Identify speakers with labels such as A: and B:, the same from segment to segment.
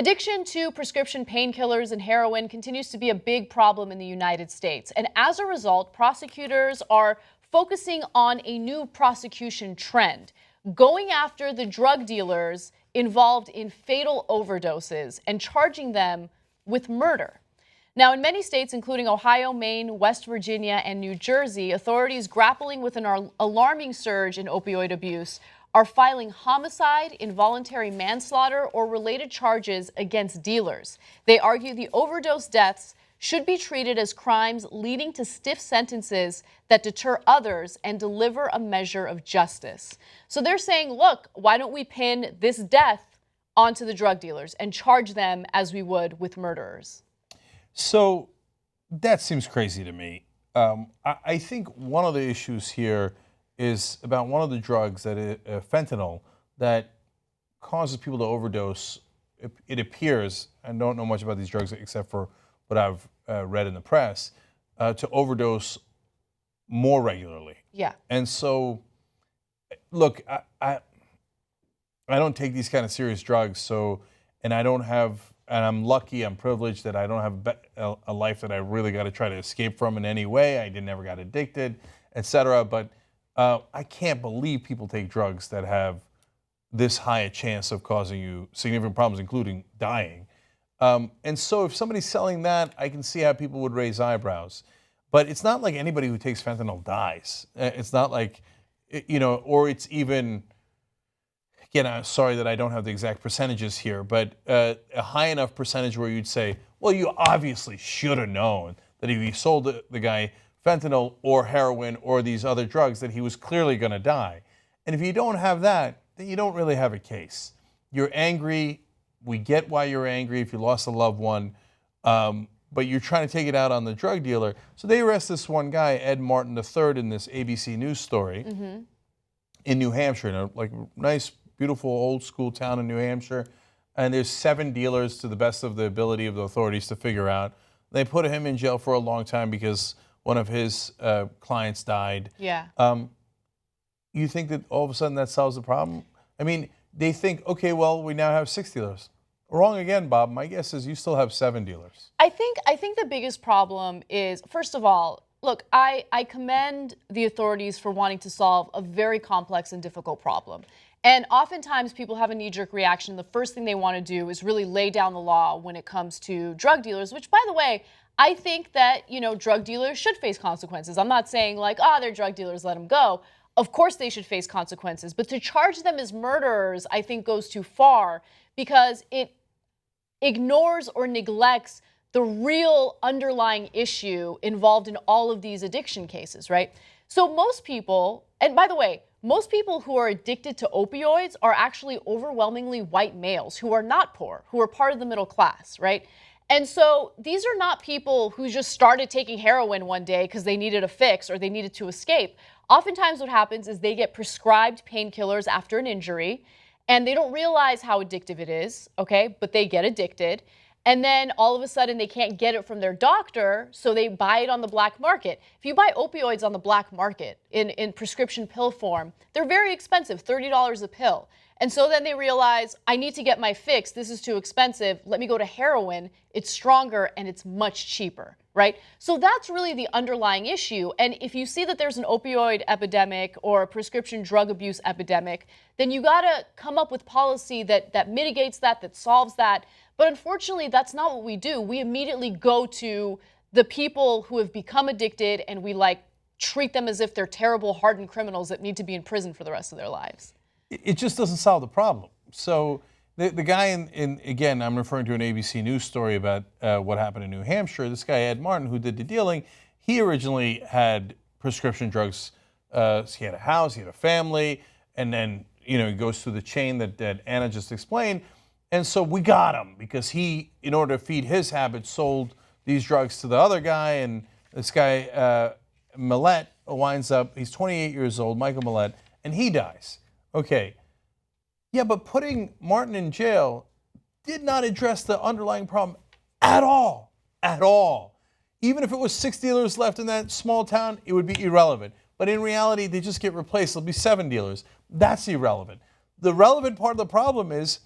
A: Addiction to prescription painkillers and heroin continues to be a big problem in the United States. And as a result, prosecutors are focusing on a new prosecution trend, going after the drug dealers involved in fatal overdoses and charging them with murder. Now, in many states, including Ohio, Maine, West Virginia, and New Jersey, authorities grappling with an alarming surge in opioid abuse are filing homicide, involuntary manslaughter, or related charges against dealers. They argue the overdose deaths should be treated as crimes leading to stiff sentences that deter others and deliver a measure of justice. So they're saying, look, why don't we pin this death onto the drug dealers and charge them as we would with murderers?
B: So that seems crazy to me. I think one of the issues here is about one of the drugs, that fentanyl, that causes people to overdose. It appears, I don't know much about these drugs except for what I've read in the press, to overdose more regularly.
A: Yeah.
B: And so, look, I don't take these kind of serious drugs, so, and I don't have, and I'm lucky, I'm privileged that I don't have a life that I really got to try to escape from in any way. I never got addicted, etc. But I can't believe people take drugs that have this high a chance of causing you significant problems, including dying. And so if somebody's selling that, I can see how people would raise eyebrows. But it's not like anybody who takes fentanyl dies. It's not like, or it's even, again, I'm sorry that I don't have the exact percentages here, but a high enough percentage where you'd say, well, you obviously should have known that if you sold the guy fentanyl or heroin or these other drugs, that he was clearly going to die. And if you don't have that, then you don't really have a case. You're angry. We get why you're angry if you lost a loved one, but you're trying to take it out on the drug dealer. So they arrest this one guy, Ed Martin III, in this ABC News story in New Hampshire, in a nice, beautiful, old school town in New Hampshire. And there's 7 dealers, to the best of the ability of the authorities to figure out. They put him in jail for a long time because one of his clients died.
A: Yeah.
B: You think that all of a sudden that solves the problem? I mean, they think, okay, well, we now have 6 dealers. Wrong again, Bob. My guess is you still have 7 dealers.
A: I think the biggest problem is, first of all, look, I commend the authorities for wanting to solve a very complex and difficult problem. And oftentimes people have a knee-jerk reaction. The first thing they want to do is really lay down the law when it comes to drug dealers, which, by the way, I think that, drug dealers should face consequences. I'm not saying like, they're drug dealers, let them go. Of course they should face consequences. But to charge them as murderers, I think, goes too far because it ignores or neglects the real underlying issue involved in all of these addiction cases, right? So most people, and by the way, most people who are addicted to opioids are actually overwhelmingly white males who are not poor, who are part of the middle class, right? And so these are not people who just started taking heroin one day because they needed a fix or they needed to escape. Oftentimes what happens is they get prescribed painkillers after an injury and they don't realize how addictive it is, okay? But they get addicted. And then all of a sudden they can't get it from their doctor, so they buy it on the black market. If you buy opioids on the black market in prescription pill form, they're very expensive, $30 a pill. And so then they realize, I need to get my fix. This is too expensive. Let me go to heroin. It's stronger and it's much cheaper, right? So that's really the underlying issue. And if you see that there's an opioid epidemic or a prescription drug abuse epidemic, then you got to come up with policy that mitigates that solves that. But unfortunately, that's not what we do. We immediately go to the people who have become addicted and we treat them as if they're terrible, hardened criminals that need to be in prison for the rest of their lives.
B: It just doesn't solve the problem. So the guy again, I'm referring to an ABC News story about what happened in New Hampshire. This guy, Ed Martin, who did the dealing, he originally had prescription drugs. He had a house, he had a family, and then he goes through the chain that Anna just explained. And so we got him because he, in order to feed his habits, sold these drugs to the other guy. And this guy, Millette, winds up, he's 28 years old, Michael Millette, and he dies. Okay. Yeah, but putting Martin in jail did not address the underlying problem at all. At all. Even if it was 6 dealers left in that small town, it would be irrelevant. But in reality, they just get replaced. There'll be 7 dealers. That's irrelevant. The relevant part of the problem is,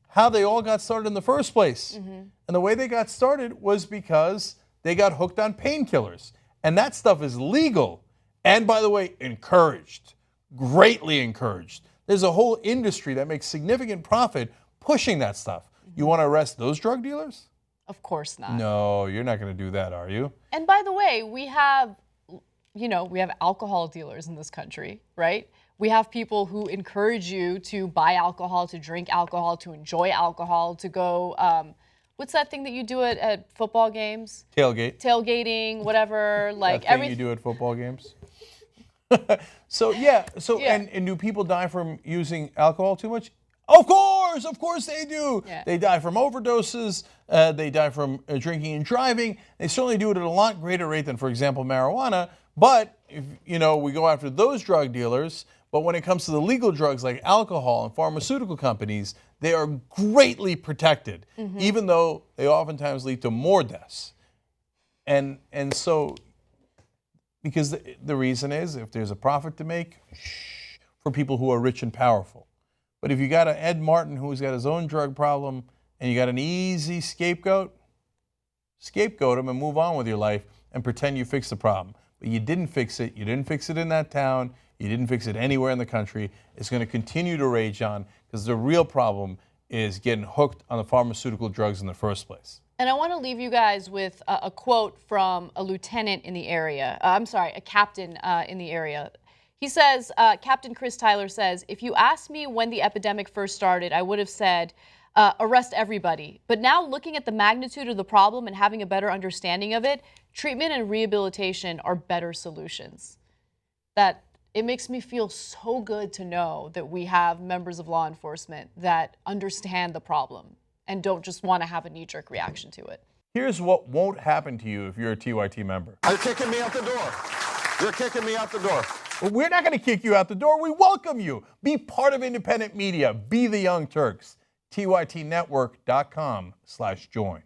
B: how they all got started in the first place. And the way they got started was because they got hooked on painkillers. And that stuff is legal. And by the way, encouraged, greatly encouraged. There's a whole industry that makes significant profit pushing that stuff. You want to arrest those drug dealers?
A: Of course not.
B: No, you're not going to do that, are you?
A: And by the way, we have alcohol dealers in this country, right? We have people who encourage you to buy alcohol, to drink alcohol, to enjoy alcohol, to go, what's that thing that you do at football games? Tailgating, whatever, like
B: everything you do at football games. And do people die from using alcohol too much? Of course they do.
A: Yeah.
B: They die from overdoses. They die from drinking and driving. They certainly do it at a lot greater rate than, for example, marijuana. But if, we go after those drug dealers. But when it comes to the legal drugs like alcohol and pharmaceutical companies, they are greatly protected, even though they oftentimes lead to more deaths. And so, because the reason is, if there's a profit to make, for people who are rich and powerful. But if you got an Ed Martin who's got his own drug problem and you got an easy scapegoat him and move on with your life and pretend you fixed the problem. But you didn't fix it. You didn't fix it in that town. You didn't fix it anywhere in the country. It's going to continue to rage on because the real problem is getting hooked on the pharmaceutical drugs in the first place.
A: And I want to leave you guys with a quote from a lieutenant in the area. A captain in the area. He says, Captain Chris Tyler says, if you asked me when the epidemic first started, I would have said, arrest everybody. But now looking at the magnitude of the problem and having a better understanding of it, treatment and rehabilitation are better solutions. That it makes me feel so good to know that we have members of law enforcement that understand the problem and don't just want to have a knee-jerk reaction to it.
B: Here's what won't happen to you if you're a TYT member.
C: You're kicking me out the door. You're kicking me out the door.
B: Well, we're not going to kick you out the door. We welcome you. Be part of independent media. Be the Young Turks. TYTnetwork.com/join.